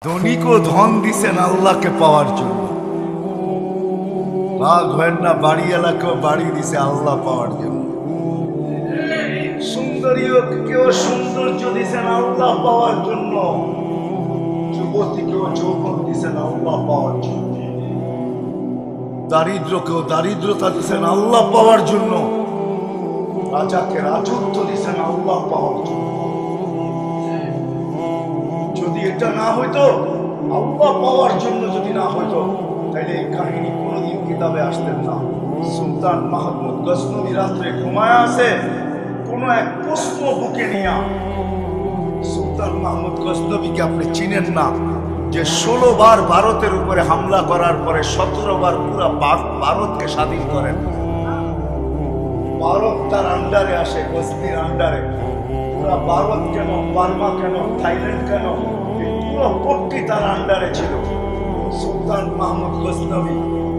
ধনীকে ধন দিছেন আল্লাহকে পাওয়ার জন্য। রাগ হয় না, বাড়ি এলাকাও বাড়ি দিছে আল্লাহ পাওয়ার জন্য। সুন্দরীকেও সৌন্দর্য দিছেন আল্লাহ পাওয়ার জন্য। যুবতীকেও যৌবন দিছেন আল্লাহ পাওয়ার জন্য। দারিদ্রকেও দারিদ্রতা দিছেন আল্লাহ পাওয়ার জন্য। রাজাকে রাজত্ব দিছেন আল্লাহ পাওয়ার জন্য। যদি এটা না হইতো, আল্লাহ পাওয়ার জন্য যদি না হইতো, তাহলে এই কাহিনী কোনোদিন কিতাবে আসতেন না। সুলতান মাহমুদ গজনবী রাত্রে ঘুমায় আছে, কোন এক প্রশ্ন বুকে নিয়া। সুলতান মাহমুদ গজনবীকে আপনি চিনেন না, যে 16 বার ভারতের উপরে হামলা করার পরে 17 বার পুরা ভারতকে স্বাধীন করেন। ভারত তার আন্ডারে আসে, গজনির আন্ডারে। পুরা ভারত কেন, বার্মা কেন, থাইল্যান্ড কেন, পুরো পট্টি তার আন্ডারে ছিল। সুলতান মাহমুদ গজনবী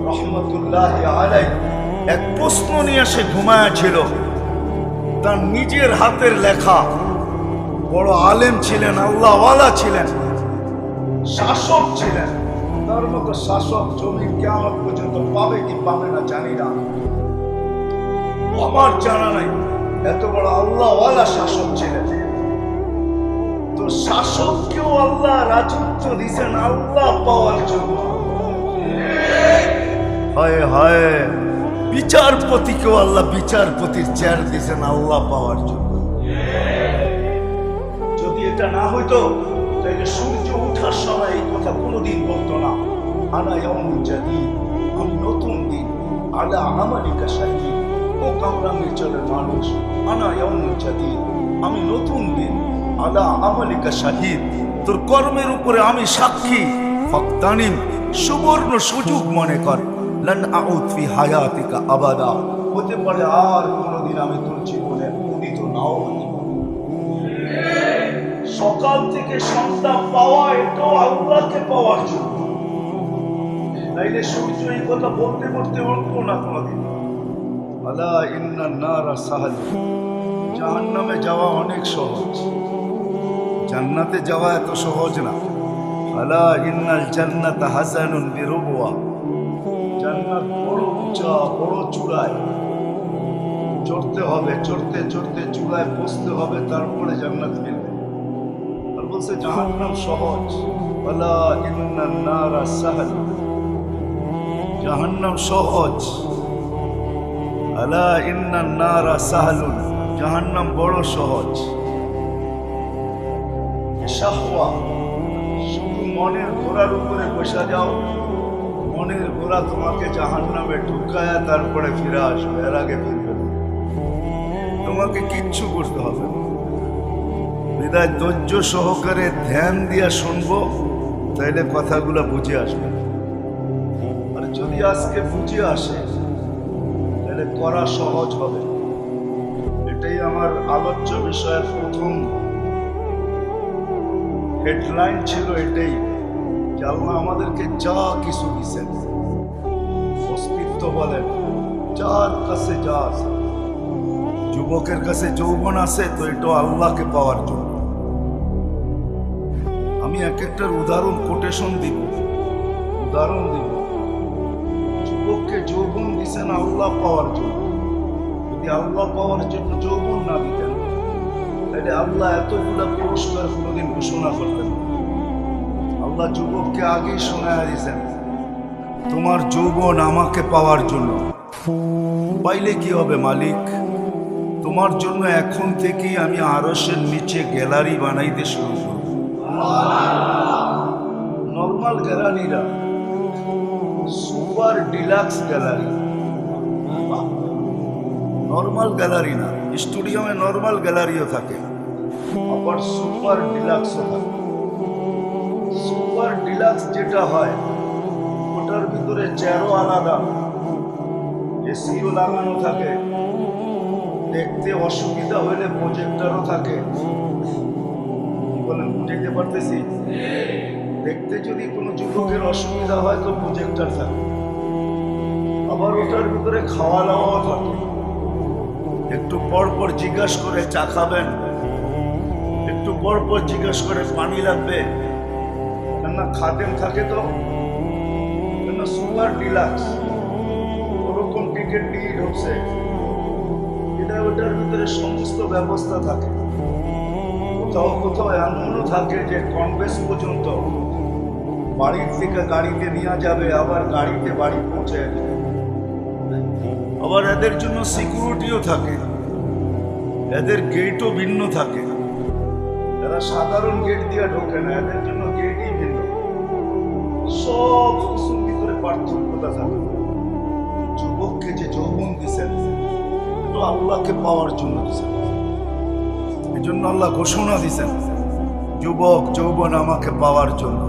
রহমতুল্লাহ আলাইহি এক প্রশ্ন নিয়ে সে ঘুমায়া ছিল। তার নিজের হাতের লেখা, বড় আলেম ছিলেন, আল্লাহওয়ালা ছিলেন, শাসক ছিলেন। তার মতো শাসক জমির কিয়ামত পর্যন্ত পাবে কি পাবে না জানি না, আমার জানা নাই। এত বড় আল্লাহওয়ালা শাসক ছিলেন। তো শাসককেও আল্লাহ রাজত্ব দিছেন আল্লাহ পাওয়ার জন্য। হায় হায়, বিচারপতিকেও আল্লাহ বিচারপতির চেয়ার দিছেন আল্লাহ পাওয়ার জন্য। যদি এটা না হইতো, তাহলে সূর্য ওঠার সময় এই কথা কোনোদিন বলতো না, আনা ইয়াউমুল জাদীদ, আমি নতুন দিন, আলা আমালিকা শাহীদ। ও কামরাঙ্গীরচরের মানুষ, আনা ইয়াউমুল জাদীদ, আমি নতুন দিন, আলা আমালিকা শাহীদ, তোর কর্মের উপরে আমি সাক্ষী। ফাকতানিম, সুবর্ণ সুযোগ মনে কর। লান আউদ ফি হায়াতিকা আবাদা, হতে পারে আর কোনোদিন আমি তোর জীবনে উদিত নাও হতে পারি। সকাল থেকে সন্ধ্যা পাওয়া, এটাও আল্লাহকে পাওয়ার জন্য। তাইলে সূর্য এই কথা বলতে বলতে উঠবো না কোনোদিন। আলা ইন্নান নারা সাহাল, জাহান্নামে যাওয়া অনেক সহজ, জান্নাতে যাওয়া এত সহজ না। আলা ইন্নাল জান্নাতা হাসানুন বিরুবওয়া, জান্নাত বড় উঁচা, বড় চূড়ায় চড়তে হবে, চড়তে চড়তে চূড়ায় পৌঁছতে হবে, তারপরে জান্নাত মিলবে। আর বলছে জাহান্নাম সহজ। আলা ইন্নান নারা সাহাল, জাহান্নাম সহজ। আলা ইন্নান নারা সাহালুন, জাহান্নাম বড় সহজ। শাহওয়া, শুধু মনের ঘোড়ার উপরে বসা যাও, মনের ঘোড়া তোমাকে জাহান্নামে ঢুকায়া তারপরে ফিরে আসবে, এর আগে ফিরবে না। তোমাকে কিচ্ছু করতে হবে না। হৃদয় ধৈর্য সহকারে ধ্যান দিয়া শুনবো, তাইলে কথাগুলো বুঝে আসবে। আর যদি আজকে বুঝে আসে, তাহলে করা সহজ হবে। এটাই আমার আলোচ্য বিষয়ের প্রথম হেডলাইন ছিল, এটাই যে আল্লাহ আমাদেরকে যা কিছু দিচ্ছেন, অস্তিত্ব বলেন, যার কাছে যা আছে, যুবকের কাছে যৌবন আছে, তো এটা আল্লাহকে পাওয়ার জন্য। আমি এক একটার উদাহরণ কোটেশন দিব, উদাহরণ দিব। যুবককে যৌবন দিচ্ছেন আল্লাহ পাওয়ার জন্য। যদি আল্লাহ পাওয়ার জন্য যৌবন না দিতেন, তাহলে আল্লাহ এতগুলা পুরস্কার কোনোদিন ঘোষণা করতেন না। আল্লাহ যুবককে আগেই শোনায় দিয়েছেন, তোমার যৌবন আমাকে পাওয়ার জন্য। পাইলে কি হবে মালিক? তোমার জন্য এখন থেকেই আমি আরশের নিচে গ্যালারি বানাইতে শুরু করব। নর্মাল গ্যালারিরা, super deluxe gallery. Normal gallery না, স্টুডিয়ামে নর্মাল গ্যালারিও থাকে, আবার সুপার ডিলাক্সও থাকে। সুপার ডিলাক্স যেটা হয়, ওটার ভিতরে চেয়ারও আলাদা, এসিও লাগানো থাকে, দেখতে অসুবিধা হলে প্রজেক্টরও থাকে। কি বলেন, বুঝতে পারতেছি? দেখতে যদি কোনো যুবকের অসুবিধা হয় তো প্রজেক্টর থাকে। আবার ওটার ভিতরে খাওয়া দাওয়াও থাকে। একটু পর পর জিজ্ঞাসা করে চা খাবেন, একটু পর পর জিজ্ঞাসা করে পানি লাগবে, না খাদেম থাকে তো সুপার ডিলাক্স ওরকম টিকিট নিয়ে ঢুকছে, এটা ওটার ভিতরে সমস্ত ব্যবস্থা থাকে। কোথাও কোথাও এমনও থাকে যে কনভেন্স পর্যন্ত বাড়ির থেকে গাড়িতে নিয়ে যাবে, আবার গাড়িতে বাড়ি পৌঁছে যাবে। আবার এদের জন্য সিকিউরিটিও থাকে, এদের গেটও ভিন্ন থাকে। এরা সাধারণ গেট দিয়ে ঢোকে না, এদের জন্য গেটই ভিন্ন। সব কিছুর ভিতরে পার্থক্যতা থাকে। যুবককে যে যৌবন দিচ্ছেন তো আল্লাহকে পাওয়ার জন্য দিচ্ছেন। এই জন্য আল্লাহ ঘোষণা দিচ্ছেন, যুবক যৌবন আমাকে পাওয়ার জন্য,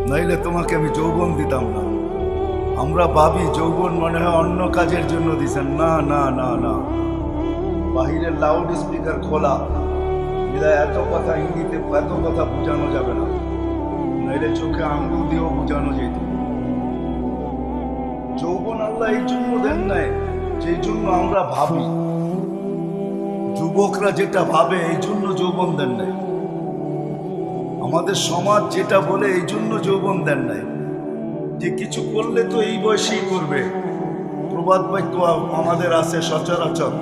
নাইলে তোমাকে আমি যৌবন দিতাম না। আমরা ভাবি যৌবন মনে হয় অন্য কাজের জন্য দিচ্ছেন। না না না না, বাহিরের লাউড স্পিকার খোলা, এত কথা হিন্দিতে এত কথা বোঝানো যাবে না, নাইলে চোখে আঙ্গুল দিয়েও বোঝানো যেত। যৌবন আল্লাহ এই জন্য দেন নাই, যেই জন্য আমরা ভাবি। যুবকরা যেটা ভাবে এই জন্য যৌবন দেন নাই, আমাদের সমাজ যেটা বলে এই জন্য যৌবন দেন নাই, যে কিছু করলে তো এই বয়সেই করবে। প্রবাদ বাক্য আমাদের আছে সচরাচর,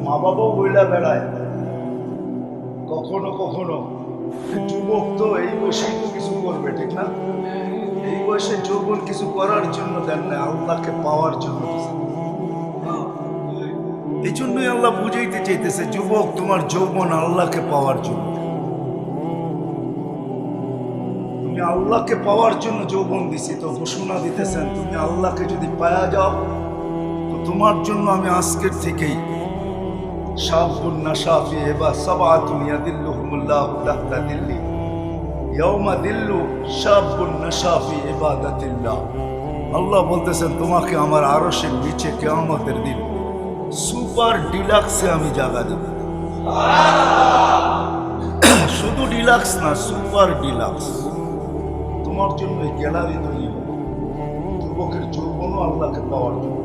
মা বাবাও বইলা বেড়ায় কখনো কখনো, যুবক তো এই বয়সেই তো কিছু করবে, ঠিক না? এই বয়সে যৌবন কিছু করার জন্য দেন না, আল্লাহকে পাওয়ার জন্য। এই জন্যই আল্লাহ বুঝাইতে চাইতেছে, যুবক তোমার যৌবন আল্লাহকে পাওয়ার জন্য। তুমি আল্লাহকে পাওয়ার জন্য যৌবন দিছি, তো ঘোষণা দিতেছেন তুমি আল্লাহকে যদি পাওয়া যাও তো তোমার জন্য আমি আজকের থেকেই শাবুন নাশাফি এবা সাবাতুন ইয়াদিল্লুহুমুল্লাহু তাহতা দিল্লি ইয়াউমা দিল্লু শাবুন নাশাফি ইবাদাতিল্লাহ। আল্লাহ বলতেছেন তোমাকে আমার আরশের নিচে কিয়ামতের দিন সুপার ডিলাক্সে আমি জায়গা দেব। শুধু ডিলাক্স না, সুপার ডিলাক্স তোমার জন্য গ্যালারি তৈরি হবে। যুবকের যৌবনও আল্লাহকে পাওয়ার জন্য,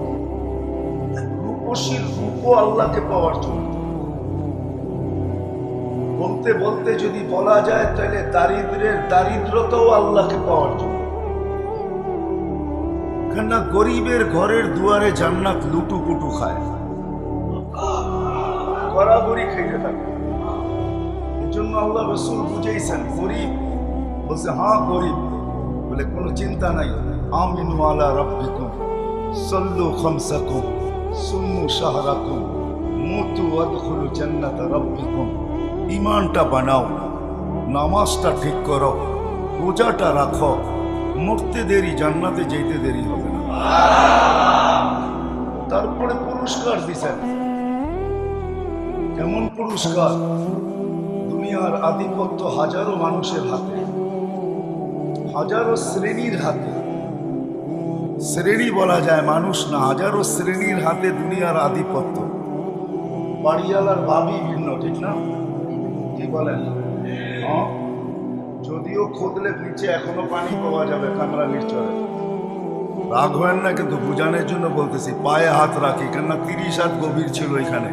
রূপসীর রূপও আল্লাহকে পাওয়ার জন্য। বলতে বলতে যদি বলা যায় তাহলে দারিদ্রের দারিদ্রতাও আল্লাহকে পাওয়ার জন্য। কেননা গরিবের ঘরের দুয়ারে জান্নাত লুটুপুটু খায়, গড়াগড়ি খেতে থাকে। এই জন্য আল্লাহ রসুল বুঝেছেন গরিব, বলছে হ্যাঁ গরিব, বলে কোনো চিন্তা নাই, আমিনু আলা রাব্বিকুম সাল্লু খামসাকুম সুম্মু শাহরাকুম মুতু ওয়াদখুলু জান্নাতা রাব্বিকুম। ঈমানটা বানাও, নামাজটা ঠিক করো, রোজাটা রাখো, মরতে দেরি, জান্নাতে যেতে দেরি হবে না। তারপরে পুরস্কার দিছেন। কেমন পুরস্কার? দুনিয়ার আধিপত্য হাজারো মানুষের হাতে, হাজারো শ্রেণীর হাতে। শ্রেণী বলা যায়, মানুষ না, হাজারো শ্রেণীর হাতে দুনিয়ার আধিপত্য। বাড়িওয়ালার ভাবি ভিন্ন, ঠিক না? কি বলেন? যদিও খোদলে নিচে এখনো পানি পাওয়া যাবে কামরাঙ্গীর চরে। রাগ হয় না, কিন্তু বুঝানোর জন্য বলতেছি, পায়ে হাত রাখি, কেননা 30 হাত গভীর ছিল, এখানে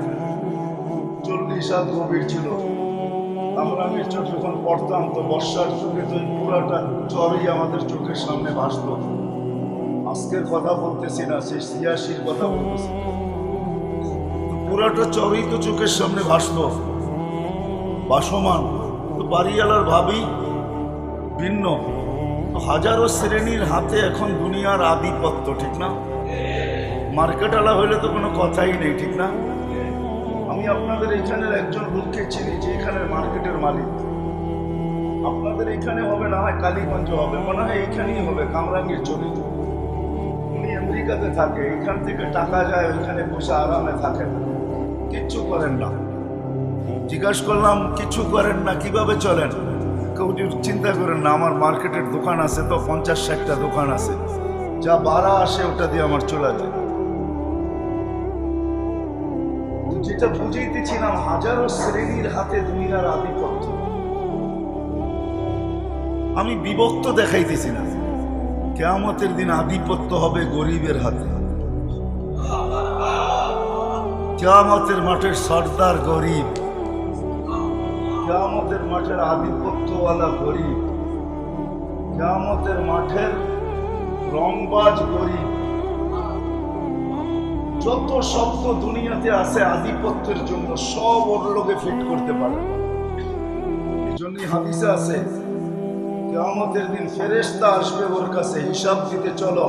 40 হাত গভীর ছিল। কামরাঙ্গীর চর যখন পড়তাম তো বর্ষার যুগে তো পুরাটা চরই আমাদের চোখের সামনে ভাসত। আজকের কথা বলতেছি না, সেই 86-র কথা বলতেছি। পুরাটা চরই তো চোখের সামনে ভাসত, ভাসমান। তো বাড়িওয়ালার ভাবি ভিন্ন। তো হাজারো শ্রেণীর হাতে এখন দুনিয়ার আধিপত্য, ঠিক না? মার্কেটওয়ালা হইলে তো কোনো কথাই নেই, ঠিক না? আমি আপনাদের এখানের একজন লোককে চিনি যে এখানের মার্কেটের মালিক। আপনাদের এখানে হবে না হয় কালীগঞ্জ হবে, মনে হয় এইখানেই হবে, কামরাঙ্গীর চলে। উনি আমেরিকাতে থাকে, এখান থেকে টাকা যায়, ওইখানে বসে আরামে থাকেন, কিচ্ছু করেন না। জিজ্ঞাসা করলাম কিছু করেন না, কিভাবে চলেন? কেউ চিন্তা করেন না, আমার মার্কেটের দোকান আছে তো, 50-60টা দোকান আছে, যা ভাড়া আসে ওটা দিয়ে আমার চলে যায়। যেটা বুঝাইতেছিলাম, হাজারো শ্রেণীর হাতে দুনিয়ার আধিপত্য। আমি বিভক্ত দেখাইতেছি না, কিয়ামতের দিন আধিপত্য হবে গরিবের হাতে। কিয়ামতের মাঠের সর্দার গরিব, কিয়ামতের মাঠের আধিপত্যওয়ালা গরিব। কিয়ামতের মাঠের রংবাজ গরিব, যত শব্দ দুনিয়াতে আছে আধিপত্যের জন্য সব ওর লোকে ফিট করতে পারে। এই জন্যই হাদিসে আছে কিয়ামতের দিন ফেরেশতা আসবে ওর কাছে হিসাব দিতে, চলো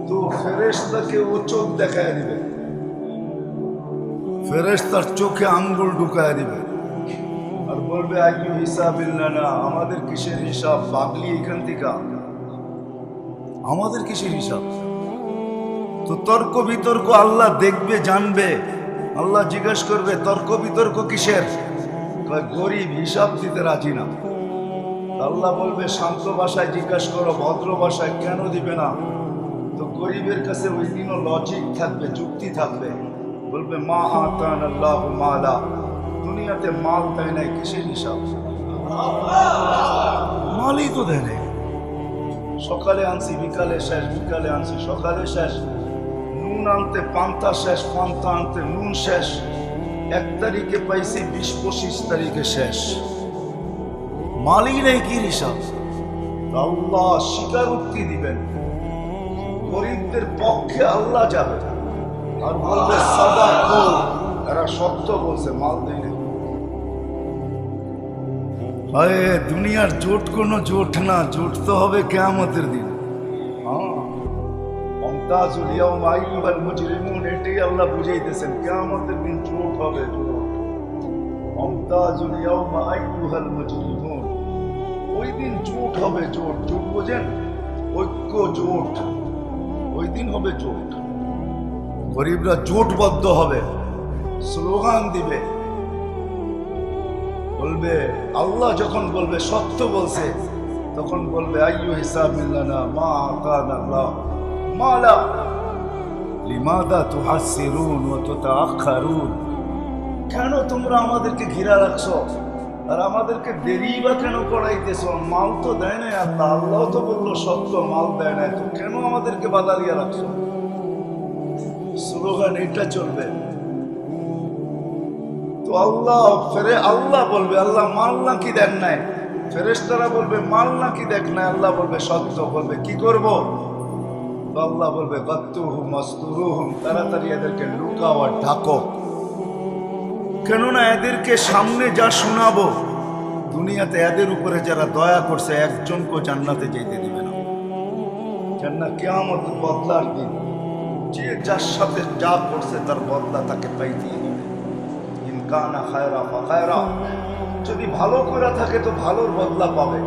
তো ফেরেশতাকে ও চোখ দেখায় দিবে, ফেরেশতার চোখে আঙ্গুল ঢুকায় দিবে আর বলবে আইয়ু হিসাবিল্লানা, আমাদের কিসের হিসাব, পাগলি এখান থেকে, আমাদের কিসের হিসাব? তো তর্ক বিতর্ক আল্লাহ দেখবে, জানবে। আল্লাহ জিজ্ঞাসা করবে তর্ক বিতর্ক কিসের? গরিব হিসাব দিতে রাজি না। আল্লাহ বলবে শান্ত ভাষায় জিজ্ঞাসা করো, ভদ্র ভাষায় কেন দিবে না? তো গরিবের কাছে ওই দিনও লজিক থাকবে, যুক্তি থাকবে। বলবে মা আতান আল্লাহ মালা, দুনিয়াতে মাল দেয় নাই, কিসের হিসাব? মালই তো দেয় নাই। সকালে আনছি বিকালে শেষ, বিকালে আনছি সকালে শেষ, নুন আনতে পান্তা শেষ, পান্তা আনতে নুন শেষ, 1 তারিখে পাইছি 20-25 তারিখে শেষ, মালই নেই, কি হিসাব? আল্লাহ স্বীকারোক্তি দিবেন, গরিবদের পক্ষে আল্লাহ যাবে আর বলবে সাদাকু, এরা সত্য বলছে, মাল দেয় না। হয় দুনিয়ার জোট কোনো জোট না, জোট তো হবে কিয়ামতের দিন। মুমতাজুল ইয়াউম আইয়ুহাল মুজরিমুন, এটাই আল্লাহ বুঝাইতেছেন, কিয়ামতের দিন জোট হবে, জোট। মুমতাজুল ইয়াউম আইয়ুহাল মুজরিমুন, ওই দিন জোট হবে, জোট। জোট বোঝেন? ঐক্য, জোট। ওই দিন হবে জোট, গরিবরা জোটবদ্ধ হবে, স্লোগান দিবে, বলবে আল্লাহ যখন বলবে সত্য বলছে, তখন বলবে আইয়ু হিসাবিল্লানা মা আতানা আল্লাহ মালা লিমাদা তুহাসসিরুন ওয়া তুতাআখারুন, কেন তোমরা আমাদেরকে ঘিরা রাখছো আর আমাদেরকে দেরি বা কেন করাইতেছ? মাল তো দেয় নাই আল্লাহ, আল্লাহ তো বললো সত্য, মাল দেয় নাই, তো কেন আমাদেরকে বাধা দিয়ে রাখছো? স্লোগান এটা চলবে। তো আল্লাহ বলবে আল্লাহ মাল নাকি দেন নাই, ফেরেশতারা বলবে মাল নাকি দেখ নাই, আল্লাহ বলবে সত্য। বলবে কি করব? আল্লাহ বলবে গাত্তুহুম মাসতুরুহুম, তাড়াতাড়ি এদেরকে লুকাও আর ঢাকো, কেননা এদেরকে সামনে যা শোনাবো, দুনিয়াতে এদের উপরে যারা দয়া করছে একজনকেও জান্নাতে যেতে দিবে না। জান্নাত কিয়ামত বদলার দিন, যে যার সাথে যা করছে তার বদলা তাকে পাইতেই হবে। ইনকানা খায়রা ফাখায়রা, যদি ভালো করে থাকে তো ভালোর বদলা পাবে,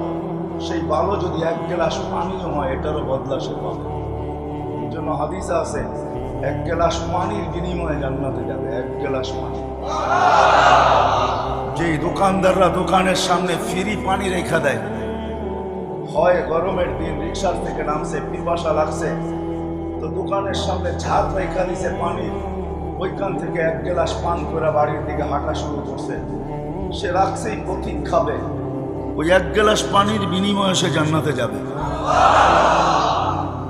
সেই ভালো যদি 1 গ্লাস পানিও হয় এটারও বদলা সে পাবে। এই জন্য হাদিসে আছে 1 গ্লাস পানির বিনিময়ে জান্নাতে যাবে, 1 গ্লাস পানি। যেই দোকানদাররা দোকানের সামনে ফ্রি পানি রেখা দেয়, হয় গরমের দিন রিক্সার থেকে নামছে, পিপাসা লাগছে, তো দোকানের সামনে ঝাড় রেখা দিছে পানি, ওইখান থেকে 1 গ্লাস পান করে বাড়ির দিকে হাঁটা শুরু করছে, সে রাখছেই পথিক খাবে, ওই 1 গ্লাস পানির বিনিময়ে সে জান্নাতে যাবে।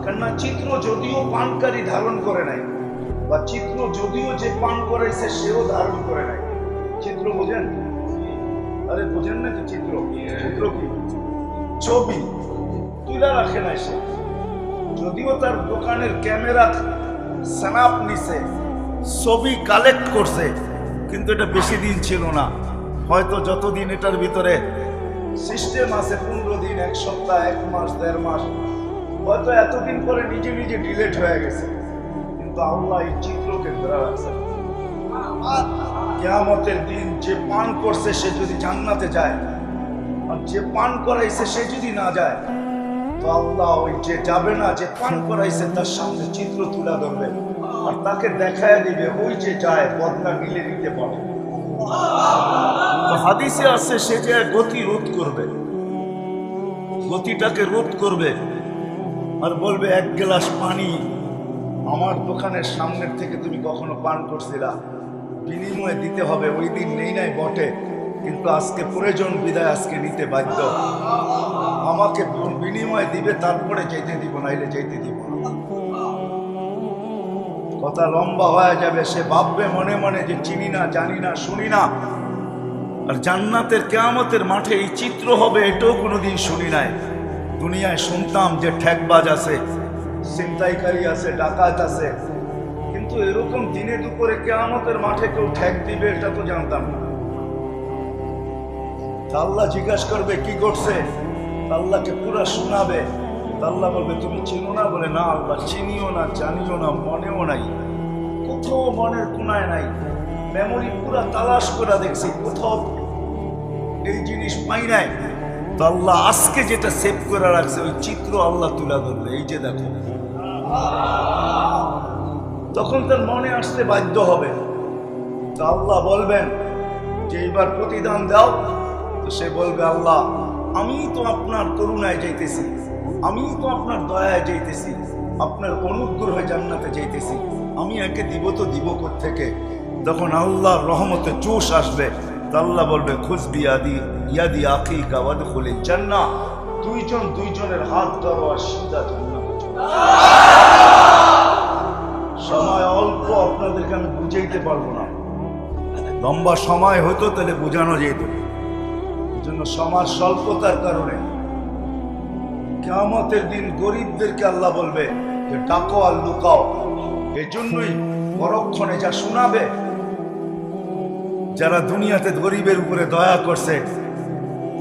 কেননা চিত্র যদিও পানকারী ধারণ করে নাই, বা চিত্র যদিও যে পান করাইছে সেও ধারণ করে নাই। চিত্র বোঝেন? আরে বোঝেন নাকি চিত্র? চিত্র কি? ছবি তুলে রাখে নাই সে, যদিও তার দোকানের ক্যামেরা স্ন্যাপ নিছে, ছবি কালেক্ট করছে, কিন্তু এটা বেশি দিন ছিল না। হয়তো যতদিন এটার ভিতরে সিস্টেম আছে, 15 দিন, 1 সপ্তাহ, 1 মাস, 1.5 মাস, হয়তো এতদিন পরে নিজে নিজে ডিলেট হয়ে গেছে, কিন্তু আল্লাহ এই চিত্রকে ধরে রাখছে। কিয়ামতের দিন যে পান করছে সে যদি জান্নাতে যায়, আর যে পান করাইছে সে যদি না যায়, তো আল্লাহ ওই যে যাবে না, যে পান করাইছে তার সামনে চিত্র তুলে ধরবে আর তাকে দেখায় দিবে, ওই যে যায় বদলা নিলে নিতে পারে। হাদিসে আছে সে যে গতি রোধ করবে, গতিটাকে রোধ করবে আর বলবে 1 গ্লাস পানি আমার দোকানের সামনের থেকে তুমি কখনো পান করছিলা, বিনিময়ে দিতে হবে। ওই দিন নেই নাই বটে, কিন্তু আজকে প্রয়োজন বিদায় আজকে নিতে বাধ্য, আমাকে বিনিময়ে দিবে, তারপরে যেতে দিব, নাইলে যেতে দিব না। কথা লম্বা হয়ে যাবে, সে ভাববে মনে মনে যে চিনি না, জানি না, শুনি না। আর জান্নাতের কিয়ামতের মাঠে এই চিত্র হবে এটাও কোনোদিন শুনি নাই। দুনিয়ায় শুনতাম যে ঠেকবাজ আছে, ছিনতাইকারী আছে, ডাকাত আছে, কিন্তু এরকম দিনে দুপুরে কিয়ামতের মাঠে কেউ ঠেক দিবে এটা তো জানতাম না। আল্লাহ জিজ্ঞাসা করবে কি করছে, আল্লাহকে পুরা শোনাবে। আল্লাহ বলবে তুমি চিনো না? বলে না আল্লাহ, চিনিও না, জানিও না, মনেও নাই, কোথাও মনের কোনায় নাই। মেমোরি পুরা তালাশ করে দেখছি, কোথাও এই জিনিস পাই নাই। তো আল্লাহ আজকে যেটা সেভ করে রাখছে ওই চিত্র আল্লাহ তুলে ধরবে, এই যে দেখো। তখন তার মনে আসতে বাধ্য হবে। তো আল্লাহ বলবেন যে এইবার প্রতিদান দাও। তো সে বলবে আল্লাহ আমি তো আপনার করুণায় যাইতেছি, আমি তো আপনার দয়ায় যাইতেছি, আপনার অনুগ্রহে জান্নাতে যাইতেছি, আমি একে দিব তো দিব কোত্থেকে? তখন আল্লাহর রহমতে জোশ আসবে। তো আল্লাহ বলবে খুশবি ইয়াদি আকিকা ওয়াদখুলিল জান্নাহ, দুইজন দুইজনের হাত ধরো আর সিধা জান্নাতে চলো। সময় অল্প, আপনাদেরকে আমি বুঝাইতে পারবো না। লম্বা সময় হতো তাহলে বোঝানো যেত, জন্য সমাজ স্বল্পতার কারণে কিয়ামতের দিন গরিবদেরকে আল্লাহ বলবে যে ডাকো আর লুকাও। এজন্যই পরক্ষণে যা শোনাবে, যারা দুনিয়াতে গরিবের উপরে দয়া করছে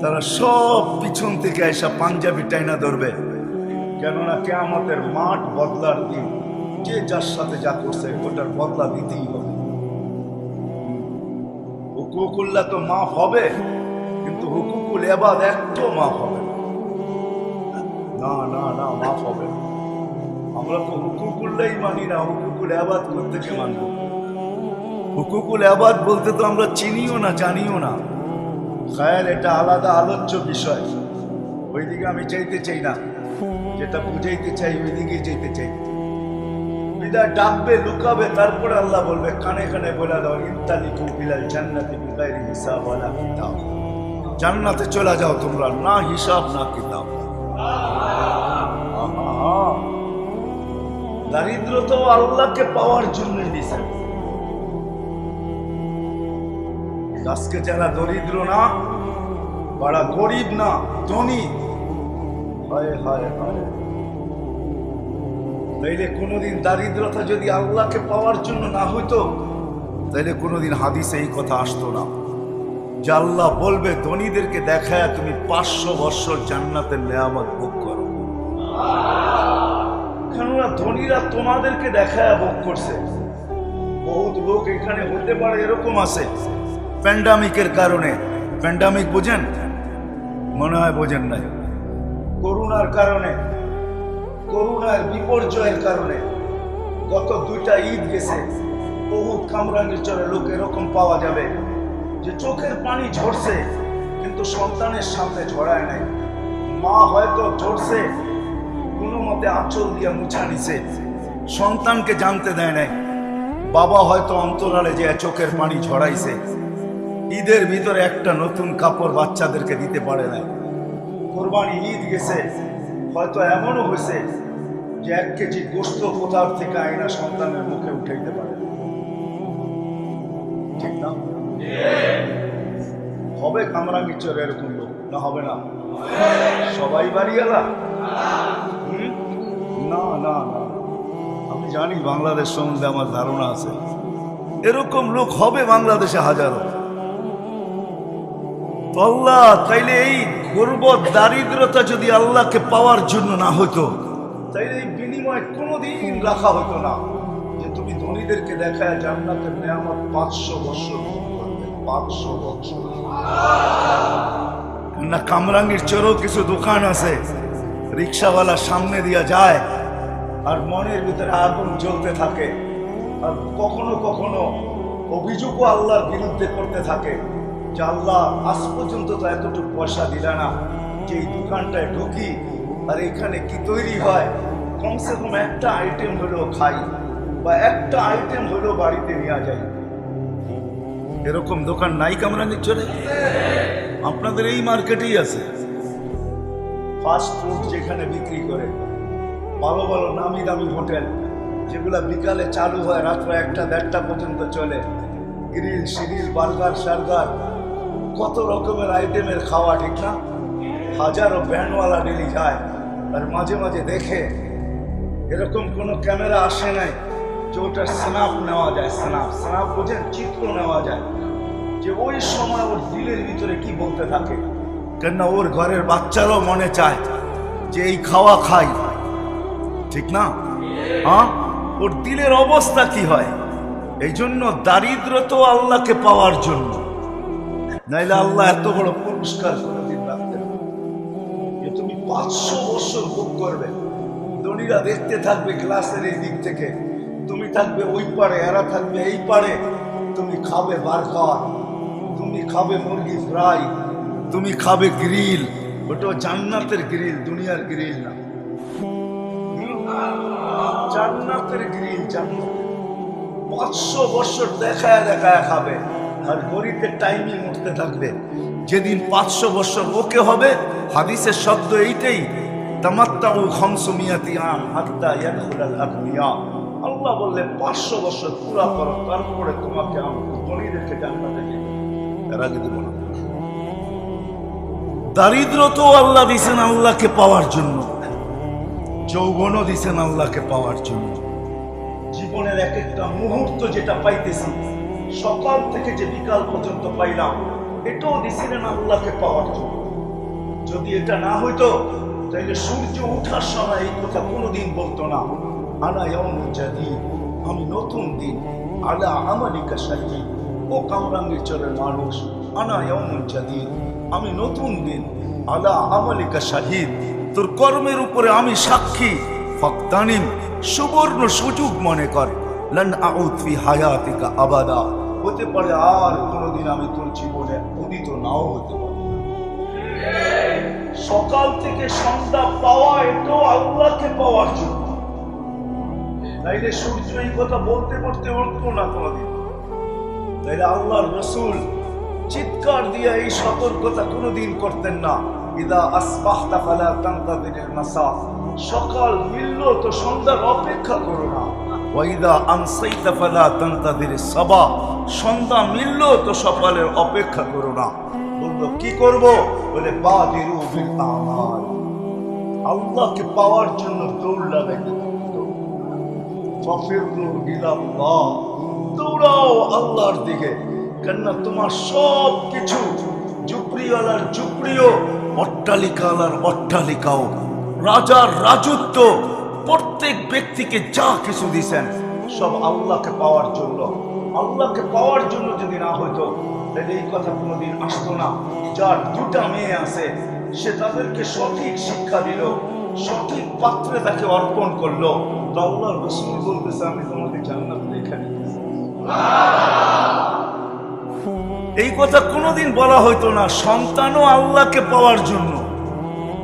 তারা সব পিছন থেকে এসে পাঞ্জাবি টাইনা ধরবে। কেননা কিয়ামতের মাঠ বদলার দিন, যে যার সাথে যা করছে ওটার বদলা দিতেই হবে। হুকুকুল্লাহ তো মাফ হবে, কিন্তু হুকুকুল ইবাদ একটু মাফ হবে না। না না মাফ হবে না। আমরা তো হুকুকুল্লাই মানি না, হুকুকুল ইবাদ করতে কে মানব? হুকুকুল ইবাদ বলতে তো আমরা চিনিও না, জানিও না। খায়াল এটা আলাদা আলোচ্য বিষয়, ওইদিকে আমি চাইতে চাই না। যেটা বুঝাইতে চাই ওইদিকেই চাইতে চাই। বিদায় ডাকবে, লুকাবে, তারপরে আল্লাহ বলবে কানে কানে বলে দাও ইনতালিকু ইলাল জান্নাতি বিগাইরি হিসাব ওয়ালা কিতাব, জান্নাতে চলে যাও তোমরা, না হিসাব না কিতাব। দারিদ্র তো আল্লাহকে পাওয়ার জন্যই দিছে। আজকে যারা দরিদ্র না, বড় গরিব না, ধনী, হায় হায় হায়, তাইলে কোনোদিন দারিদ্রতা যদি আল্লাহকে পাওয়ার জন্য না হইতো তাইলে কোনোদিন হাদিসে এই কথা আসতো না যে আল্লাহ বলবে ধনীদেরকে দেখায় তুমি 500 বছর জান্নাতের নেয়ামত ভোগ করো। কেননা ধনীরা তোমাদেরকে দেখায় ভোগ করছে। বহুত লোক এখানে হতে পারে এরকম আছে প্যান্ডামিকের কারণে। প্যান্ডামিক বোঝেন? মনে হয় বোঝেন নাই। করোনার কারণে, করোনার বিপর্যয়ের কারণে গত 2টা ঈদ গেছে, বহুত কামরাঙ্গীর চরে লোক এরকম পাওয়া যাবে যে চোখের পানি ঝরছে কিন্তু সন্তানের সামনে ঝরায় নাই। মা হয়তো ঝরছে, কোনো মতে আঁচল দিয়ে মুছা নিছে, সন্তানকে জানতে দেয় নাই। বাবা হয়তো অন্তরালে যে চোখের পানি ঝরাইছে, ঈদের ভিতরে একটা নতুন কাপড় বাচ্চাদেরকে দিতে পারে নাই। কোরবানি ঈদ গেছে, হয়তো এমনও হয়েছে যে 1 কেজি গোশত কোথার থেকে আইনা সন্তানের মুখে উঠাইতে পারে। ঠিক না? হবে কামরাঙ্গীর চরে এরকম লোক? না হবে না? সবাই বাড়িওয়ালা? না না না, আমি জানি বাংলাদেশ সম্বন্ধে আমার ধারণা আছে, এরকম লোক হবে বাংলাদেশে হাজারো। আল্লাহ তাইলে এই গর্বত দারিদ্রতা যদি আল্লাহকে পাওয়ার জন্য না হতো তাইলে এই বিনিময় কোনোদিন রাখা হতো না যে তুমি ধনীদেরকে দেখায় জান্নাতের নেয়ামত 500 বছর ভোগ করবে। 500 বছর না। কামরাঙ্গীর চরেও কিছু দোকান আছে, রিক্সাওয়ালা সামনে দিয়া যায় আর মনের ভিতরে আগুন জ্বলতে থাকে, আর কখনো কখনো অভিযোগও আল্লাহর বিরুদ্ধে করতে থাকে যে আল্লাহ আজ পর্যন্ত তো এতটুকু পয়সা দিলা না যে এই দোকানটায় ঢুকি আর এখানে কি তৈরি হয়, কমসে কম একটা আইটেম হলেও খাই বা একটা আইটেম হলেও বাড়িতে নিয়ে যায়। এরকম দোকান নাই কামরাঙ্গীর চরে? আপনাদের এই মার্কেটেই আছে। ফাস্ট ফুড যেখানে বিক্রি করে, ভালো ভালো নামি দামি হোটেল যেগুলা বিকালে চালু হয় রাত্র 1টা-1:30টা পর্যন্ত চলে, গ্রিল শিরিল বার্গার সার্গার, কত রকমের আইটেমের খাওয়া, ঠিক না? হাজারো ব্যান্ডওয়ালা ডেলি যায়। আর মাঝে মাঝে দেখে এরকম কোনো ক্যামেরা আসে নাই যে ওটার স্ন্যাপ নেওয়া যায়। স্ন্যাপ বোঝেন, চিত্র নেওয়া যায় যে ওই সময় ওর দিলের ভিতরে কি বলতে থাকে। কেননা ওর ঘরের বাচ্চারাও মনে চায় যে এই খাওয়া খাই, ঠিক না? হ্যাঁ, ওর দিলের অবস্থা কি হয়? এই জন্য দারিদ্র তো আল্লাহকে পাওয়ার জন্য, নাইলে আল্লাহ এত বড় পুরস্কার কোনোদিন রাখতে পারে যে তুমি 500 বছর ভোগ করবে। ধনীরা দেখতে থাকবে গ্লাসের এই দিক থেকে, তুমি থাকবে ওই পারে, এরা থাকবে এই পারে। তুমি খাবে বার্গার, তুমি খাবে মুরগি ফ্রাই, তুমি খাবে গ্রিল। ওটা জান্নাতের গ্রিল, দুনিয়ার গ্রিল না, জান্নাতের গ্রিল। জান্নাত 500 বছর দেখায় দেখায় খাবে, আর গরিবের টাইমিং উঠতে থাকবে। যেদিন 500 বছর ওকে হবে, হাদিসের শব্দ এইটাই, তামাত্তাউ 500 আম হাত্তা ইয়াদখুলাল আগনিয়া। আল্লাহ বললে 500 বছর পুরা করো, তারপরে তোমাকে আমি ধনীদেরকে জান্নাতে দেব, এর আগে দেব না। দারিদ্র তো আল্লাহ দিছেন আল্লাহকে পাওয়ার জন্য, যৌবনও দিছেন আল্লাহকে পাওয়ার জন্য। জীবনের এক একটা মুহূর্ত যেটা পাইতেছি, সকাল থেকে যে বিকাল পর্যন্ত পাইলাম, এটাও দিছিলেন আল্লাহকে পাওয়ার জন্য। যদি এটা না হইতো তাইলে সূর্য ওঠার সময় এই কথা কোনোদিন বলতো না, আনা ইয়াউমুন জাদীদ, আমি নতুন দিন, আলা আমালিকা শাহীদ। ও কামরাঙ্গীরচরের মানুষ, আনা ইয়াউমুন জাদীদ, আমি নতুন দিন, আলা আমালিকা শাহীদ, তোর কর্মের উপরে আমি সাক্ষী। ফাকতানিম, সুবর্ণ সুযোগ মনে কর, লান আউদ ফি হায়াতিকা আবাদা, হতে পারে আর কোনোদিন আমি তোর জীবনে উদিত নাও হতে পারি। সকাল থেকে সন্ধ্যা পাওয়া, এটাও আল্লাহকে পাওয়ার জন্য, তাইলে সূর্য এই কথা বলতে বলতে উঠতো না কোনোদিন। তাইলে আল্লাহর রাসূল চিৎকার দিয়ে এই সতর্কতা কোনোদিন করতেন না, ইদা আসবাহতা ফালা তানতাযিরিল মাসা, সকাল মিলল তো সন্ধ্যার অপেক্ষা করো না। ওয়াইদা আমসাইতা ফালা তানতাযিরিস সাবা, সন্ধ্যা মিলল তো সকালের অপেক্ষা করো না। বললো কি করব? বলে বাদিরু বিল আমাল, আল্লাহকে পাওয়ার জন্য দৌড় লাগাইতে থাকতো। ফাফিরু ইলাল্লাহ, দৌড়াও আল্লাহর দিকে। কেননা তোমার সব কিছু, ঝুপড়িওয়ালার ঝুপড়িও, অট্টালিকাওয়ালার অট্টালিকাও, রাজার রাজত্ব, প্রত্যেক ব্যক্তিকে যা কিছু দিছেন সব আল্লাহকে পাওয়ার জন্য। আল্লাহকে পাওয়ার জন্য যদি না হইতো তাহলে এই কথা কোনোদিন আসতো না। যার দুটা মেয়ে আছে, সে তাদেরকে সঠিক শিক্ষা দিল, সঠিক পাত্রে তাকে অর্পণ করলো, তো আল্লাহর রাসূল বলতেছে আমি তোমাকে জান্নাত লেখা দিতেছি। এই কথা কোনোদিন বলা হইতো না। সন্তানও আল্লাহকে পাওয়ার জন্য,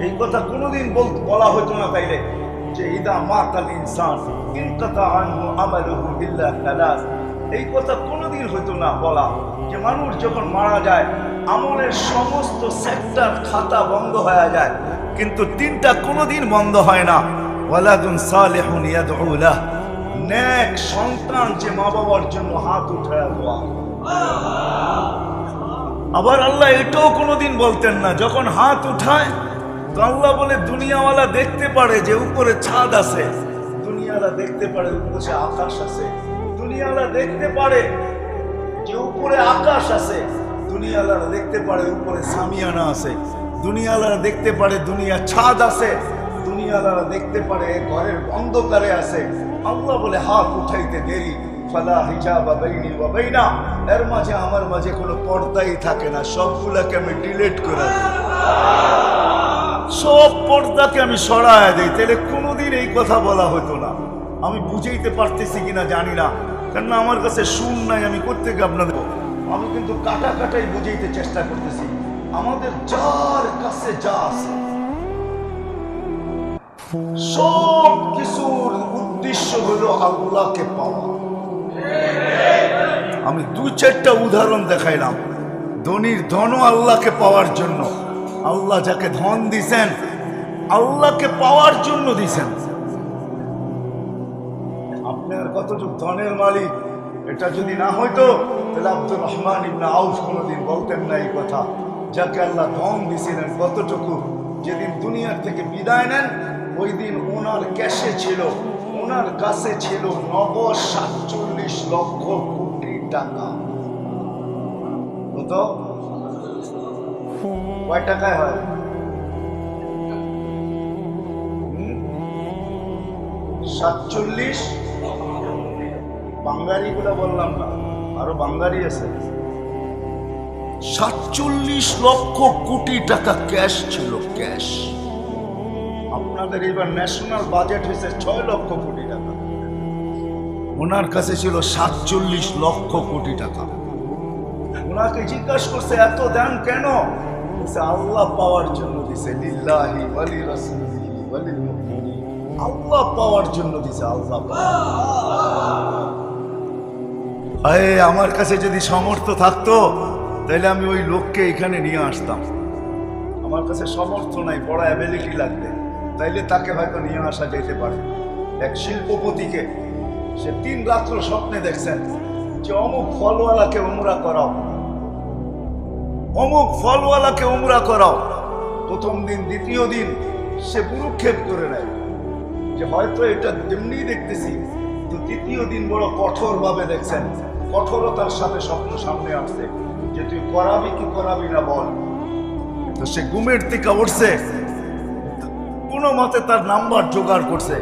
এই কথা কোনোদিন বলা হইতো না। তাইলে যে ইদা মাতাল ইনসান ইনকাতা আনহু আমালুহু ইল্লা সালাস, এই কথা কোনোদিন হইতো না বলা যে মানুষ যখন মারা যায় আমলের সমস্ত সেক্টর খাতা বন্ধ হয়ে যায়, কিন্তু তিনটা কোনোদিন বন্ধ হয় না। ওয়ালাদুন সালিহুন ইয়াদউ লাহ, নেক সন্তান যে মা বাবার জন্য হাত উঠায় দোয়া। আবার আল্লাহ এটাও কোনোদিন বলতেন না, যখন হাত উঠায় তো আল্লাহ বলে দুনিয়াওয়ালা দেখতে পারে যে উপরে ছাদ আছে, দুনিয়াওয়ালা দেখতে পারে উপরে আকাশ আছে, দুনিয়াওয়ালা দেখতে পারে যে উপরে আকাশ আছে, দুনিয়াওয়ালা দেখতে পারে উপরে সামিয়ানা আছে, দুনিয়াওয়ালা দেখতে পারে দুনিয়া ছাদ আছে, দুনিয়াওয়ালা দেখতে পারে ঘরের অন্ধকারে আছে। আল্লাহ বলে হাত উঠাইতে দেরি, ফালা হিজাবা বাইনি ওয়া বাইনা, এর মাঝে আমার মাঝে কোনো পর্দাই থাকে না, সবগুলাকে আমি ডিলিট করে দিই, সব পর্দাকে আমি সরায় দিই। তাহলে কোনোদিন এই কথা বলা হতো না। আমি বুঝাইতে পারতেছি কিনা জানি না, কেননা আমার কাছে শুন নাই, আমি কোত্থেকে আপনাদের, আমি কিন্তু কাটা কাটাই বুঝাইতে চেষ্টা করতেছি। আমাদের যার কাছে যা আছে সব কিছুর উদ্দেশ্য হলো আল্লাহকে পাওয়া। আমি দুই চারটা উদাহরণ দেখাইলাম। ধনীর ধনও আল্লাহকে পাওয়ার জন্য, আল্লাহ যাকে ধন দিছেন আল্লাহকে পাওয়ার জন্য দিছেন। আপনার কতটুকু ধনের মালিক এটা যদি না হইতো তাহলে আব্দুর রহমান ইবনে আউফ কোনোদিন বলতেন না এই কথা। যাকে আল্লাহ ধন দিছিলেন কতটুকু, যেদিন দুনিয়ার থেকে বিদায় নেন ওই দিন ওনার ক্যাশে ছিল, ওনার কাছে ছিল নগদ 47 লক্ষ কোটি টাকা। কত? কয় টাকায় হয়? 47। বাঙালি গুলা বললাম না, আরো বাঙালি আছে। 47 লক্ষ কোটি টাকা ক্যাশ ছিল, ক্যাশ। আপনাদের এবার ন্যাশনাল বাজেট হয়েছে 6 লক্ষ কোটি টাকা, ওনার কাছে ছিল 47 লক্ষ কোটি টাকা। ওনাকে জিজ্ঞাসা করছে এত দেন কেন? বলছে আল্লাহ পাওয়ার জন্য দিছে, লিল্লাহি ওয়ালি রাসূলিহি ওয়ালিল মুমিনিন। আল্লাহ পাওয়ার জন্য দিছে, আল্লাহ পাওয়ার। আমার কাছে যদি সামর্থ্য থাকতো তাহলে আমি ওই লোককে এখানে নিয়ে আসতাম। আমার কাছে সামর্থ্য নাই, বড় অ্যাবিলিটি লাগবে, তাইলে তাকে হয়তো নিয়ে আসা যেতে পারে। এক শিল্পপতিকে সে 3 রাত্র স্বপ্নে দেখছেন যে অমুক ফলওয়ালাকে উমরা করাও, অমুক ফলওয়ালাকে উমরা করাও। প্রথম দিন, দ্বিতীয় দিন সে পুরুক্ষেপ করে নেয় যে হয়তো এটা তেমনি দেখতেছি। তো তৃতীয় দিন বড় কঠোর ভাবে দেখছেন, কঠোরতার সাথে স্বপ্ন সামনে আসছে যে তুই করাবি কি করাবি না বল। তো সে ঘুমের থেকে উঠছে, কোনো মতে তার নাম্বার জোগাড় করছে,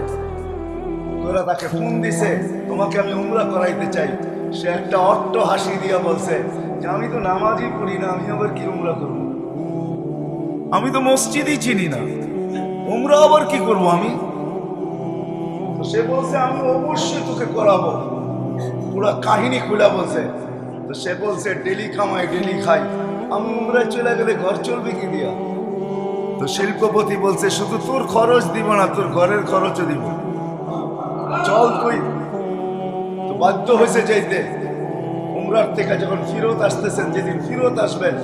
তোরা তাকে ফোন দিছে তোমাকে আমি উমরা করাইতে চাই। সে একটা অট্ট হাসি দিয়া বলছে যে আমি তো নামাজই পড়ি না, আমি আবার কি উমরা করবো? আমি তো মসজিদই চিনি না, উমরা আবার কি করব আমি? তো সে বলছে আমি অবশ্যই তোকে করাবো। পুরা কাহিনী খুলে বলছে। তো সে বলছে ডেলি কামাই ডেলি খাই, আমি উমরায় চলে গেলে ঘর চলবে কি দিয়া? তো শিল্পপতি বলছে শুধু তোর খরচ দিব না, তোর ঘরের খরচও দিব, চল তুই। তো বাধ্য হয়েছে যাইতে। উমরার থেকে যখন ফিরত আসতেছেন, যেদিন ফিরত আসবেন,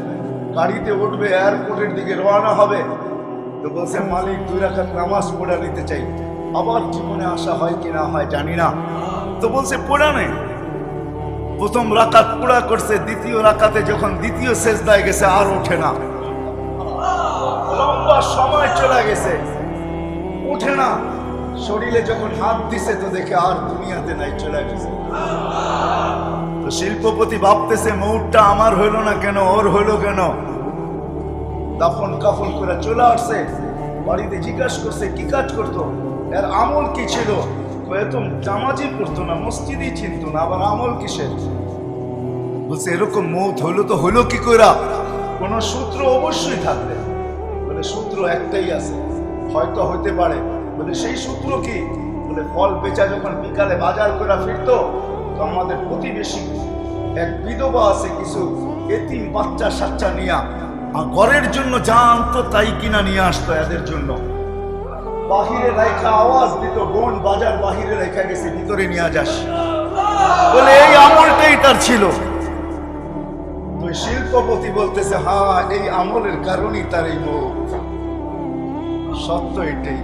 গাড়িতে উঠবে, এয়ারপোর্টের দিকে রওনা হবে, তো বলছে মালিক 2 রাকাত নামাজ পড়া নিতে চাই। আবার জীবনে আসা হয় কি না হয় জানি না। তো বলছে পড়া নেই। প্রথম রাকাত পুরা করছে, দ্বিতীয় রাকাতে যখন দ্বিতীয় সেজদায় গেছে আর ওঠে না, লম্বা সময় চলে গেছে, উঠে না। শরীরে যখন হাত দিছে তো দেখে আর দুনিয়াতে নাই, চলে গেছে। তো শিল্পপতি ভাবতেছে মৌতটা আমার হইল না কেন, ওর হইল কেন? দাফন কাফন করে চলে আসছে বাড়িতে। জিজ্ঞাসা করছে কি কাজ করতো, এর আমল কি ছিল? তো জামাজি পড়তো না, মসজিদই চিনতো না, আবার আমল কিসের? বলছে এরকম মৌত হইলো তো হইলো কি কইরা? কোন সূত্র অবশ্যই থাকবে। বলে সূত্র একটাই আছে, হয়তো হইতে পারে। বলে সেই সূত্র কি? বলে ফল বেচা যখন বিকালে বাজার করে ফিরতো, তো আমাদের প্রতিবেশী এক বিধবা আছে, কিছু এতিম বাচ্চা সাচ্চা নিয়া ঘরের জন্য যা আনতো তাই কিনা নিয়ে আসতো এদের জন্য। বাহিরে রেখা আওয়াজ দিত, বোন বাজার বাহিরে রেখা গেছে, ভিতরে নিয়ে যাস। বলে এই আমলটাই তার ছিল। তো শিল্পপতি বলতেছে হ্যাঁ, এই আমলের কারণেই তার এই মৌত। সত্য এটাই।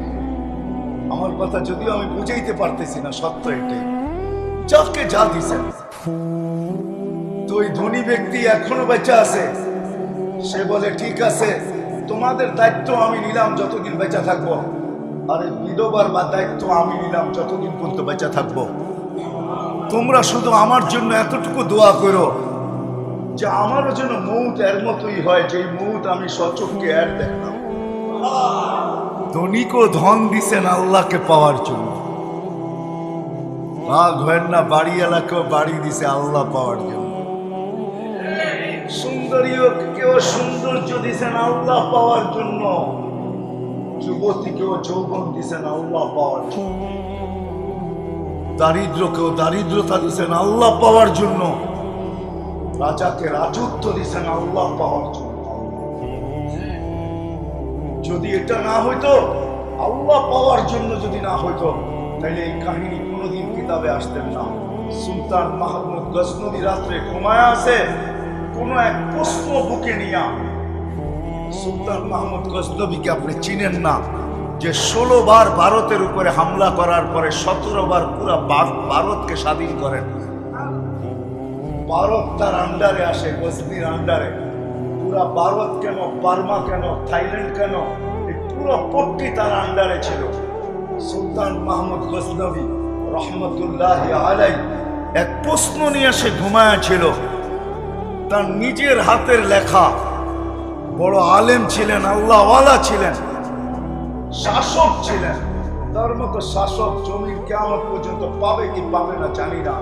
আমার কথা যদিও আমি বুঝাইতে পারতেছি না, সত্য এটাই। যাকে যা দিছেন। তো ওই ধনী ব্যক্তি এখনো বেঁচে আছে। সে বলে ঠিক আছে, তোমাদের দায়িত্ব আমি নিলাম যতদিন বেঁচে থাকবো, আর এই বিধবার বা দায়িত্ব আমি নিলাম যতদিন পর্যন্ত বেঁচে থাকবো। তোমরা শুধু আমার জন্য এতটুকু দোয়া করো যে আমারও যেন মৌত এর মতোই হয়, যে মৌত আমি সচক্ষে এর দেখলাম। ধনীকেও ধন দিছেন আল্লাহকে পাওয়ার জন্য, ভাগ হয় না। বাড়ি এলাকাও বাড়ি দিছে আল্লাহ পাওয়ার জন্য। সুন্দরীও কেউ সৌন্দর্য দিছেন আল্লাহ পাওয়ার জন্য। যুবতীকেও যৌবন দিছেন আল্লাহ পাওয়ার জন্য। দারিদ্রকেও দারিদ্রতা দিছেন আল্লাহ পাওয়ার জন্য। রাজাকে রাজত্ব দিছেন আল্লাহ পাওয়ার জন্য। যদি এটা না হইতো, আল্লাহ পাওয়ার জন্য যদি না হইতো, তাহলে এই কাহিনী কোনোদিন কিতাবে আসতেন না। সুলতান মাহমুদ গজনবী রাত্রে ঘুমায় আছে, কোন এক প্রশ্ন বুকে নিয়া। সুলতান মাহমুদ গজনবীকে আপনি চিনেন না, যে 16 বার ভারতের উপরে হামলা করার পরে 17 বার পুরা ভারতকে স্বাধীন করেন। ভারত তার আন্ডারে আসে, গজনির আন্ডারে। পুরা ভারত কেন, বার্মা কেন, থাইল্যান্ড কেন, এই পুরো পট্টি তার আন্ডারে ছিল। সুলতান মাহমুদ গজনবী রহমতুল্লাহ আলাই এক প্রশ্ন নিয়ে সে ঘুমায়াছিল। তার নিজের হাতের লেখা, বড় আলেম ছিলেন, আল্লাহওয়ালা ছিলেন, শাসক ছিলেন। তার মতো শাসক জমির কিয়ামত পর্যন্ত পাবে কি পাবে না জানি না,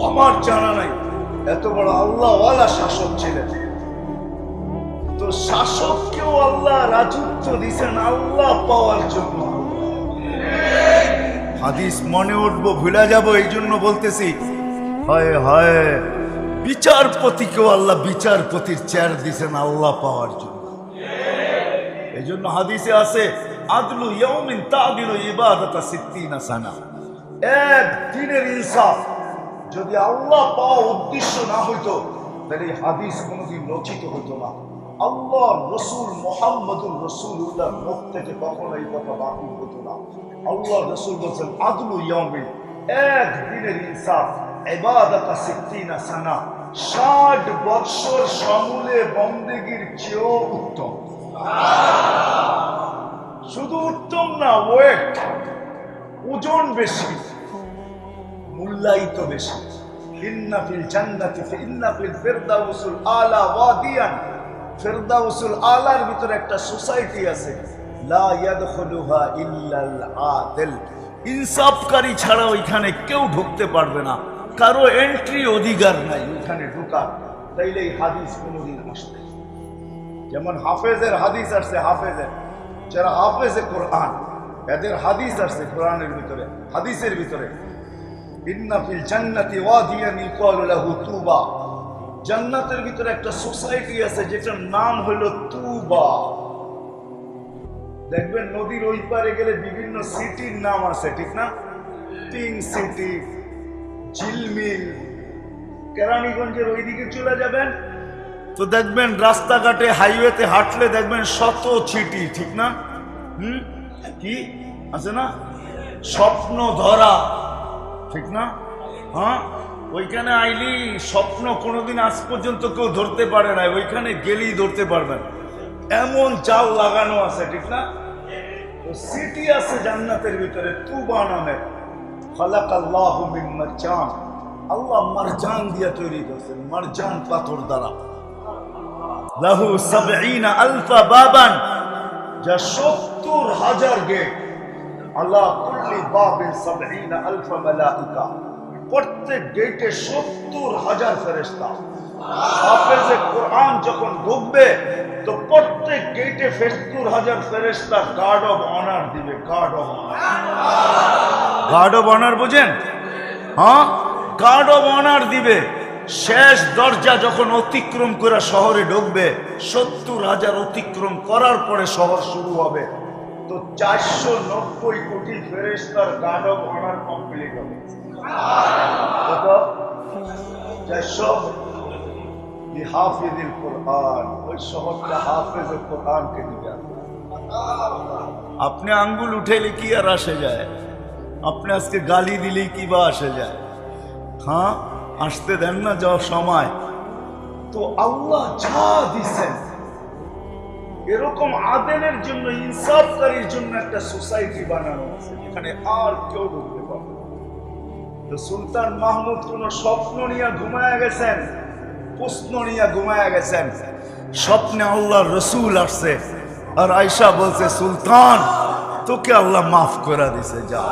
আমার জানা নাই। এত বড় আল্লাহওয়ালা শাসক ছিলেন। তো শাসককেও আল্লাহ রাজত্ব দিছেন আল্লাহ পাওয়ার জন্য। হাদিস মনে উঠবো ভুলে যাব, এই জন্য বলতেছি। হায় হায়, বিচারপতিকেও আল্লাহ বিচারপতির চেয়ার দিছেন আল্লাহ পাওয়ার জন্য। এই জন্য হাদিসে আছে আদলু ইয়াউমিন তাদিলু ইবাদাতা 60 সানা। এক দিনের ইনসাফ যদি আল্লাহ পাওয়া উদ্দেশ্য না হইতো তাহলে এই হাদিস কোনোদিন রচিত হতো না। আল্লাহ রসুল মুহাম্মদুর রাসূলুল্লাহর মুখ থেকে কখনো এই কথা বাতিল হতো না। আল্লাহ রসুল বলছেন আদলু ইয়াউমিন, এক দিনের ইনসাফ, ইবাদাতা 60 সানা, 60 বছর সমূলে বন্দেগীর চেয়েও উত্তম। শুধু উত্তম না, ওয়েট, ওজন বেশি, মূল্যায়িত বেশি। ইন্না ফিল জান্নাতি ইন্না ফিল ফিরদাউসুল আলা ওয়াদিয়ান, ফিরদাউসুল আলার ভিতরে একটা সোসাইটি আছে, লা ইয়াদখুলুহা ইল্লাল আদিল। ইনসাফকারী ছাড়া ওইখানে কেউ ঢুকতে পারবে না, কারো এন্ট্রি অধিকার নাই ওইখানে ঢোকার। তাইলে এই হাদিস কোনোদিন আসবে। যেমন হাফেজের হাদিস আসছে, হাফেজের যারা হাফেজে কোরআন, এদের হাদিস আসছে কোরআনের ভিতরে, হাদিসের ভিতরে ইন্না ফিল জান্নাতি ওয়াদিয়ান ইউকালু লাহু তুবা। জান্নাতের ভিতরে একটা সোসাইটি আছে যেটার নাম হলো তুবা। দেখবেন নদীর ওই পারে গেলে বিভিন্ন সিটির নাম আছে, ঠিক না? পিঙ্ক সিটি, ঝিলমিল। কেরানীগঞ্জের ওইদিকে চলে যাবেন তো দেখবেন রাস্তাঘাটে হাইওয়েতে হাঁটলে দেখবেন শত সিটি, ঠিক না? কি আছে না? স্বপ্ন ধরা, ঠিক না? হ্যাঁ, ওইখানে আইলি স্বপ্ন কোনোদিন আজ পর্যন্ত কেউ ধরতে পারে না, ওইখানে গেলেই ধরতে পারবেন, এমন জাল লাগানো আছে, ঠিক না? সিটি আছে জান্নাতের ভিতরে তুবা নামে। খালাকাল্লাহু মিন মারজান, আল্লাহ মারজান দিয়া তৈরি করেছেন, মারজান পাথর দ্বারা। লাহু ৭০ আলফা বাবান, যা ৭০,০০০ গেট। আলা কুল্লি বাবিন ৭০ আলফা মালাইকা, প্রত্যেক গেটে ৭০,০০০ ফেরেশতা। হাফেজে কোরআন যখন ঢুকবে তো প্রত্যেক গেটে ৭০,০০০ ফেরেশতা গার্ড অফ অনার দিবে। Guard of honour, guard of honour বুঝেন? হ্যাঁ, গার্ড অফ অনার দিবে। শেষ দরজা যখন অতিক্রম করে শহরে ঢুকবে, ৭০,০০০ অতিক্রম করার পরে শহর শুরু হবে। তো ৪৯০ কোটি ফেরেশতার গার্ড অফ অনার কমপ্লিট হবে। কত? ৪০০ হাফিজুল কোরআন, ওই শহরটা হাফেজে কোরআনকে দিবে। আপনি আঙ্গুল উঠেলে কি আর আসে যায়? আপনি আজকে গালি দিলেই কি বা আসে যায়? হ্যাঁ, আসতে দেন না যাও সময়। তো আল্লাহ যা দিচ্ছেন, এরকম আদেলের জন্য, ইনসাফকারীর জন্য একটা সোসাইটি বানানো আছে যেখানে আর কেউ ঢুকতে পারবে না। তো সুলতান মাহমুদ কোন স্বপ্ন নিয়ে ঘুমায়া গেছেন, প্রশ্ন নিয়ে ঘুমায়া গেছেন। স্বপ্নে আল্লাহর রসুল আসছে আর আয়েশা বলছে, সুলতান তোকে আল্লাহ মাফ করে দিছে, যা।